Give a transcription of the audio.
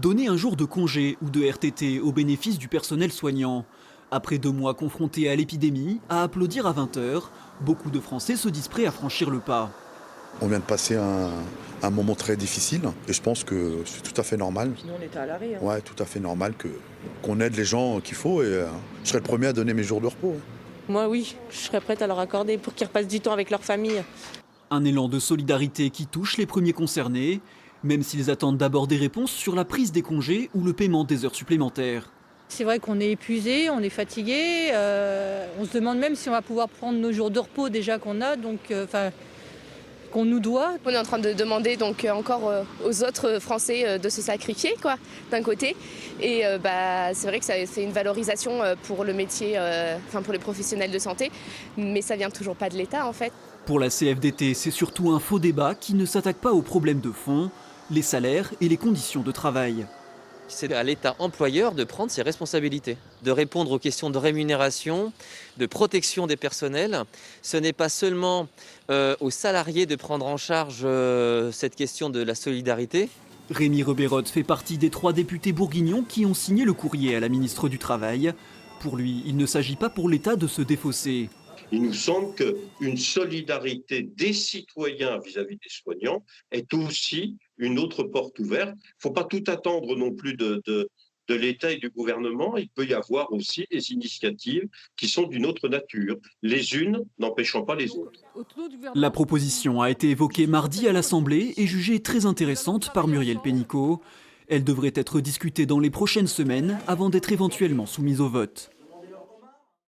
Donner un jour de congé ou de RTT au bénéfice du personnel soignant. Après 2 mois confrontés à l'épidémie, à applaudir à 20 heures, beaucoup de Français se disent prêts à franchir le pas. On vient de passer un moment très difficile et je pense que c'est tout à fait normal. Puis nous, on était à l'arrêt. Ouais, tout à fait normal qu'on aide les gens qu'il faut et je serai le premier à donner mes jours de repos. Moi, oui, je serais prête à leur accorder pour qu'ils repassent du temps avec leur famille. Un élan de solidarité qui touche les premiers concernés, même s'ils attendent d'abord des réponses sur la prise des congés ou le paiement des heures supplémentaires. C'est vrai qu'on est épuisé, on est fatigué. On se demande même si on va pouvoir prendre nos jours de repos déjà qu'on a, qu'on nous doit. On est en train de demander donc encore aux autres Français de se sacrifier, quoi, d'un côté. Et c'est vrai que c'est une valorisation pour le métier, pour les professionnels de santé, mais ça vient toujours pas de l'État en fait. Pour la CFDT, c'est surtout un faux débat qui ne s'attaque pas aux problèmes de fond, les salaires et les conditions de travail. C'est à l'État employeur de prendre ses responsabilités, de répondre aux questions de rémunération, de protection des personnels. Ce n'est pas seulement aux salariés de prendre en charge cette question de la solidarité. Rémi Rebeyrotte fait partie des 3 députés bourguignons qui ont signé le courrier à la ministre du Travail. Pour lui, il ne s'agit pas pour l'État de se défausser. Il nous semble qu'une solidarité des citoyens vis-à-vis des soignants est aussi une autre porte ouverte. Il ne faut pas tout attendre non plus de l'État et du gouvernement. Il peut y avoir aussi des initiatives qui sont d'une autre nature, les unes n'empêchant pas les autres. La proposition a été évoquée mardi à l'Assemblée et jugée très intéressante par Muriel Pénicaud. Elle devrait être discutée dans les prochaines semaines avant d'être éventuellement soumise au vote.